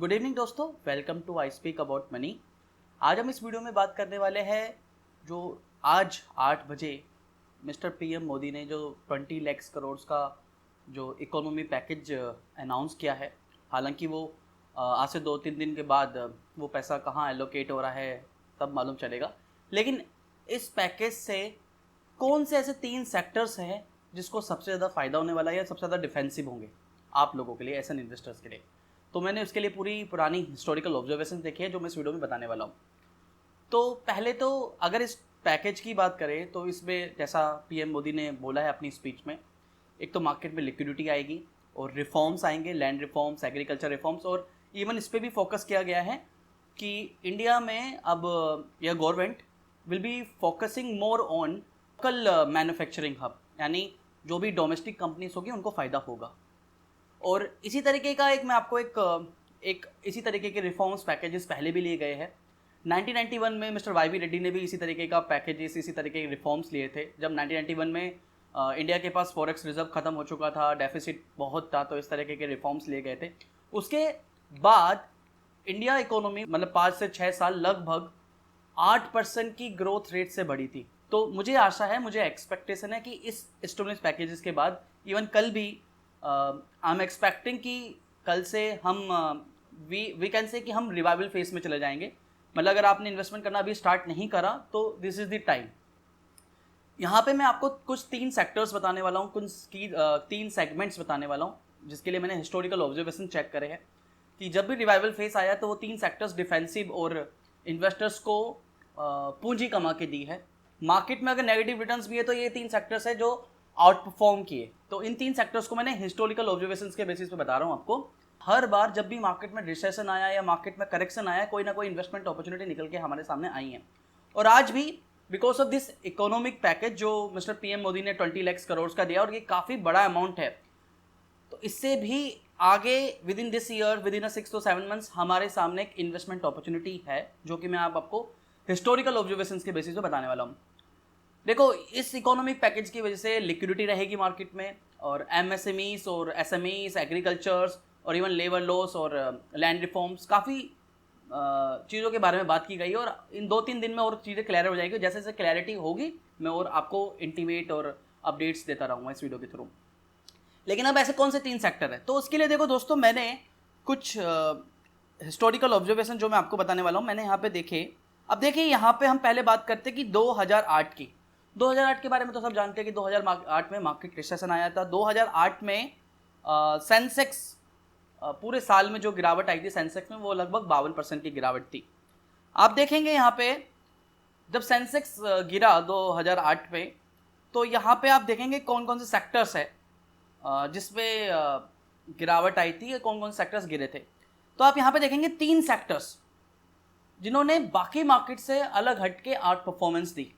Good evening दोस्तों, welcome to I speak about money. आज हम इस वीडियो में बात करने वाले हैं जो आज 8 बजे मिस्टर पीएम मोदी ने जो 20 लाख करोड़ का जो इकोनॉमी पैकेज अनाउंस किया है। हालांकि वो आज से 2-3 दिन के बाद वो पैसा कहाँ एलोकेट हो रहा है तब मालूम चलेगा। लेकिन इस पैकेज से कौन से ऐसे 3 सेक्टर्स हैं जिसको सबसे ज़्यादा फ़ायदा होने वाला है या सबसे ज़्यादा डिफेंसिव होंगे आप लोगों के लिए, एस एन इन्वेस्टर्स के लिए। तो मैंने उसके लिए पूरी पुरानी हिस्टोरिकल ऑब्जर्वेशन देखी है जो मैं इस वीडियो में बताने वाला हूँ। तो पहले तो अगर इस पैकेज की बात करें तो इसमें जैसा पीएम मोदी ने बोला है अपनी स्पीच में, एक तो मार्केट में लिक्विडिटी आएगी और रिफॉर्म्स आएंगे, लैंड रिफॉर्म्स, एग्रीकल्चर रिफॉर्म्स, और इवन इस पर भी फोकस किया गया है कि इंडिया में अब यह government will be focusing more on local manufacturing hub, यानी जो भी डोमेस्टिक कंपनीज होगी उनको फ़ायदा होगा। और इसी तरीके का मैं आपको एक इसी तरीके के रिफॉर्म्स पैकेजेस पहले भी लिए गए हैं। 1991 में मिस्टर वाई वी रेड्डी ने भी इसी तरीके का पैकेजेस, इसी तरीके के रिफॉर्म्स लिए थे जब 1991 में इंडिया के पास फॉरेक्स रिजर्व ख़त्म हो चुका था, डेफिसिट बहुत था, तो इस तरीके के रिफॉर्म्स लिए गए थे। उसके बाद इंडिया इकोनॉमी मतलब 5 से 6 साल लगभग 8% की ग्रोथ रेट से बढ़ी थी। तो मुझे आशा है, मुझे एक्सपेक्टेशन है कि इस स्टिमुलस पैकेजेस के बाद इवन कल भी आई एम एक्सपेक्टिंग कि कल से हम वी कैन से कि हम रिवाइवल फेज में चले जाएंगे। मतलब अगर आपने इन्वेस्टमेंट करना अभी स्टार्ट नहीं करा तो दिस इज़ द टाइम। यहाँ पे मैं आपको कुछ 3 सेक्टर्स बताने वाला हूँ, कुछ की 3 सेगमेंट्स बताने वाला हूँ जिसके लिए मैंने हिस्टोरिकल ऑब्जर्वेशन चेक करे हैं कि जब भी रिवाइवल फेज आया तो वो 3 सेक्टर्स डिफेंसिव और इन्वेस्टर्स को पूंजी कमा के दी है। मार्केट में अगर नेगेटिव रिटर्न्स भी है तो ये 3 सेक्टर्स है जो आउट परफॉर्म किए। तो इन 3 सेक्टर्स को मैंने हिस्टोरिकल ऑब्जर्वेशंस के बेसिस पे बता रहा हूँ आपको। हर बार जब भी मार्केट में रिसेशन आया या मार्केट में करेक्शन आया, कोई ना कोई इन्वेस्टमेंट अपॉर्चुनिटी निकल के हमारे सामने आई है। और आज भी because of this economic package जो मिस्टर पीएम मोदी ने 20 लाख करोड़ का दिया, और ये काफ़ी बड़ा अमाउंट है, तो इससे भी आगे with in this year, with in 6 to 7 months हमारे सामने एक इन्वेस्टमेंट अपॉर्चुनिटी है जो कि मैं आपको हिस्टोरिकल ऑब्जर्वेशंस के बेसिस पे बताने वाला हूँ। देखो, इस इकोनॉमिक पैकेज की वजह से लिक्विडिटी रहेगी मार्केट में, और एमएसएमईस और एसएमईस, एग्रीकल्चर्स और इवन लेबर लॉस और लैंड रिफॉर्म्स, काफ़ी चीज़ों के बारे में बात की गई है। और इन 2-3 दिन में और चीज़ें क्लियर हो जाएगी। जैसे जैसे क्लैरिटी होगी मैं और आपको इंटीमेट और अपडेट्स देता रहूँगा इस वीडियो के थ्रू। लेकिन अब ऐसे कौन से 3 सेक्टर है, तो उसके लिए देखो दोस्तों, मैंने कुछ हिस्टोरिकल ऑब्जर्वेशन जो मैं आपको बताने वाला हूँ मैंने यहाँ पे देखे। अब देखिए, यहाँ पे हम पहले बात करते हैं कि 2008 की। 2008 के बारे में तो सब जानते हैं कि 2008 में मार्केट रिसेशन आया था। 2008 में सेंसेक्स पूरे साल में जो गिरावट आई थी सेंसेक्स में, वो लगभग 52% की गिरावट थी। आप देखेंगे यहाँ पे जब सेंसेक्स गिरा 2008 में, तो यहाँ पे आप देखेंगे कौन कौन से सेक्टर्स है जिसमें गिरावट आई थी, कौन कौन से सेक्टर्स गिरे थे। तो आप यहाँ पे देखेंगे 3 सेक्टर्स जिन्होंने बाकी मार्केट से अलग हट के आउट परफॉर्मेंस दी।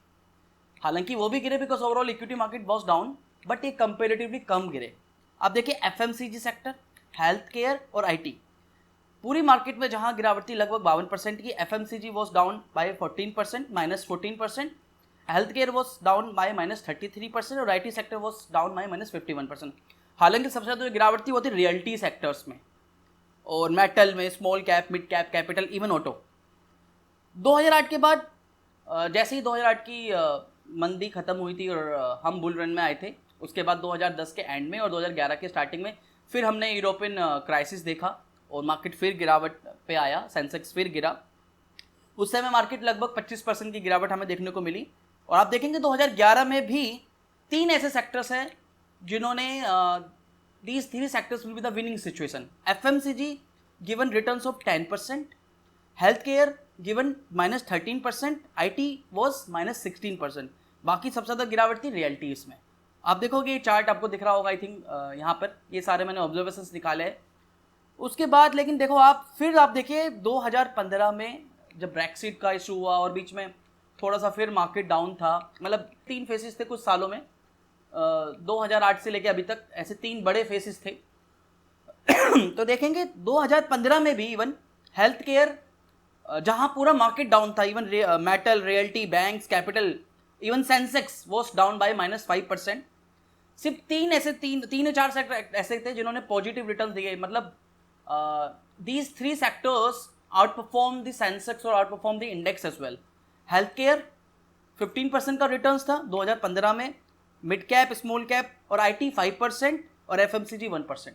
हालांकि वो भी गिरे because overall equity market was down, but ये कंपेरेटिवली कम गिरे। आप देखिए एफएमसीजी सेक्टर, हेल्थ केयर और आईटी, पूरी मार्केट में जहां गिरावट थी लगभग 52% की, FMCG was down by 14%, -14%, health care was down by -33% और IT sector was down by -51%। हालांकि सबसे ज़्यादा जो गिरावट थी वो थी रियल्टी सेक्टर्स में और मेटल में, small cap, mid cap, capital, even auto. 2008 के बाद जैसे ही 2008 की मंदी खत्म हुई थी और हम बुल रन में आए थे, उसके बाद 2010 के एंड में और 2011 के स्टार्टिंग में फिर हमने यूरोपियन क्राइसिस देखा और मार्केट फिर गिरावट पे आया, सेंसेक्स फिर गिरा। उस समय मार्केट लगभग 25% की गिरावट हमें देखने को मिली। और आप देखेंगे 2011 में भी 3 ऐसे सेक्टर्स हैं जिन्होंने these 3 sectors will be the winning situation. FMCG given returns of 10%, health care given -13%, IT was -16%। बाकी सबसे ज़्यादा गिरावट थी रियल्टीज में। आप देखोगे ये चार्ट आपको दिख रहा होगा, आई थिंक यहाँ पर ये सारे मैंने ऑब्जर्वेशंस निकाले हैं। उसके बाद लेकिन देखो फिर आप देखिए 2015 में जब ब्रेक्सिट का इशू हुआ और बीच में थोड़ा सा फिर मार्केट डाउन था, मतलब 3 फेसेस थे कुछ सालों में, 2008 से लेके अभी तक ऐसे 3 बड़े फेसेस थे। तो देखेंगे 2015 में भी इवन हेल्थ केयर जहां पूरा मार्केट डाउन था, even metal, realty, banks, capital, even Sensex was down by -5%। सिर्फ 3 या 4 सेक्टर ऐसे थे जिन्होंने पॉजिटिव रिटर्न दिए। मतलब these three sectors outperform the Sensex और outperform the index as well. Healthcare 15% का रिटर्न्स था 2015 में, मिड कैप, स्मॉल कैप और IT 5% और FMCG 1%.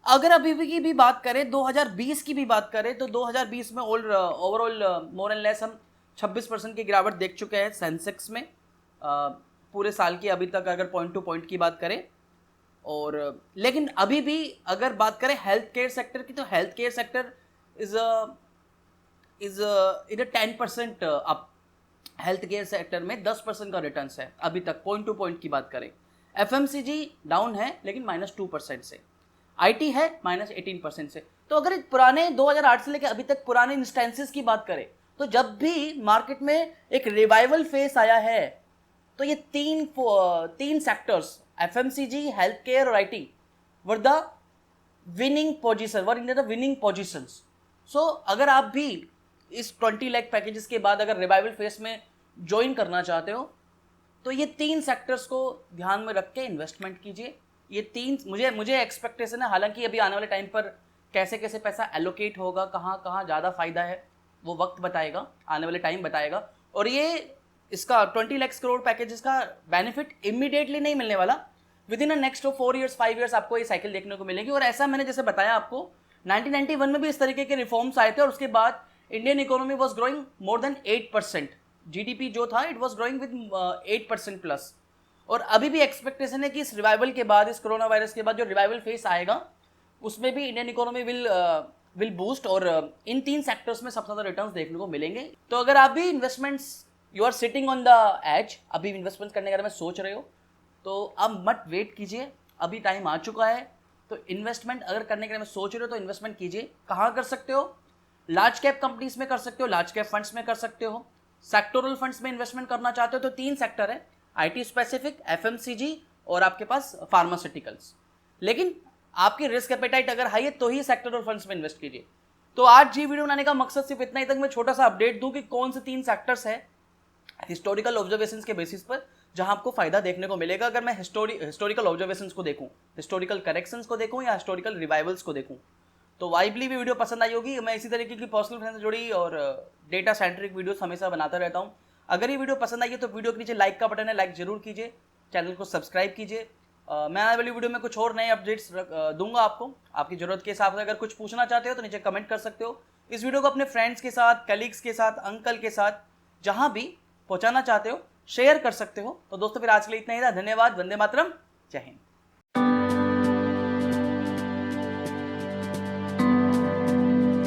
अगर अभी की भी बात करें, 2020 की भी बात करें, तो 2020 में ओवरऑल मोर एंड लेस हम 26% की गिरावट देख चुके हैं सेंसेक्स में पूरे साल की अभी तक अगर पॉइंट टू पॉइंट की बात करें. और लेकिन अभी भी अगर बात करें हेल्थ केयर सेक्टर की, तो health care sector is 10% up. Health care sector में 10% का रिटर्न्स है अभी तक पॉइंट टू पॉइंट की बात करें. FMCG डाउन है लेकिन -2% से. IT है -18% से. तो अगर पुराने 2008 से लेकर अभी तक पुराने इंस्टेंसेस की बात करें, तो जब भी मार्केट में एक रिवाइवल फेस आया है, तो ये तीन सेक्टर्स FMCG, हेल्थ केयर और IT were the winning positions. So अगर आप भी इस 20 लाख पैकेजेस के बाद अगर रिवाइवल फेस में ज्वाइन करना चाहते हो, तो ये तीन सेक्टर्स को ध्यान में रख के इन्वेस्टमेंट कीजिए. ये तीन मुझे एक्सपेक्टेशन है, हालांकि अभी आने वाले टाइम पर कैसे कैसे पैसा एलोकेट होगा, कहाँ ज़्यादा फायदा है, वो वक्त बताएगा, आने वाले टाइम बताएगा. और ये इसका 20 लाख करोड़ पैकेजेस का बेनिफिट इमीडिएटली नहीं मिलने वाला. With in next 4 years 5 years आपको ये साइकिल देखने को मिलेगी. और ऐसा मैंने जैसे बताया आपको, 1991 में भी इस तरीके के रिफॉर्म्स आए थे और उसके बाद Indian economy was growing more than 8%. GDP जो था it was growing with 8% plus. और अभी भी एक्सपेक्टेशन है कि इस रिवाइवल के बाद, इस कोरोना वायरस के बाद जो रिवाइवल फेस आएगा, उसमें भी इंडियन इकोनॉमी विल बूस्ट और इन तीन सेक्टर्स में सबसे ज़्यादा रिटर्न्स देखने को मिलेंगे. तो अगर आप भी investments, you are sitting on the edge, अभी इन्वेस्टमेंट करने के बारे में सोच रहे हो, तो अब मत वेट कीजिए, अभी टाइम आ चुका है. तो इन्वेस्टमेंट अगर करने के बारे में सोच रहे हो तो इन्वेस्टमेंट कीजिए. कहाँ कर सकते हो? लार्ज कैप कंपनीज में कर सकते हो, लार्ज कैप फंड्स में कर सकते हो. सेक्टोरल फंड्स में इन्वेस्टमेंट करना चाहते हो तो 3 सेक्टर है, IT स्पेसिफिक, FMCG और आपके पास फार्मास्यूटिकल्स. लेकिन आपकी रिस्क एपेटाइट अगर हाई है तो ही सेक्टोरल फंड्स में इन्वेस्ट कीजिए. तो आज ये वीडियो बनाने का मकसद सिर्फ इतना ही तक, मैं छोटा सा अपडेट दूं कि कौन से 3 सेक्टर्स है हिस्टोरिकल ऑब्जर्वेशंस के बेसिस पर जहां आपको फायदा देखने को मिलेगा. अगर मैं हिस्टोरिकल ऑब्जर्वेशंस को देखूं, हिस्टोरिकल करेक्शंस को देखूं या हिस्टोरिकल रिवाइवल्स को देखूं, तो वाइबली भी वीडियो पसंद आई होगी. मैं इसी तरीके की पर्सनल फाइनेंस से जुड़ी और डेटा सेंट्रिक वीडियोस हमेशा बनाता रहता हूं. अगर ये वीडियो पसंद आई है तो वीडियो के नीचे लाइक का बटन है, लाइक जरूर कीजिए, चैनल को सब्सक्राइब कीजिए. मैं आने वाली वीडियो में कुछ और नए अपडेट्स दूंगा आपको, आपकी जरूरत के हिसाब से. अगर कुछ पूछना चाहते हो तो नीचे कमेंट कर सकते हो. इस वीडियो को अपने फ्रेंड्स के साथ, कलीग्स के साथ, अंकल के साथ, जहां भी पहुंचाना चाहते हो शेयर कर सकते हो. तो दोस्तों फिर आज के लिए इतना ही था. धन्यवाद. वंदे मातरम. जय हिंद.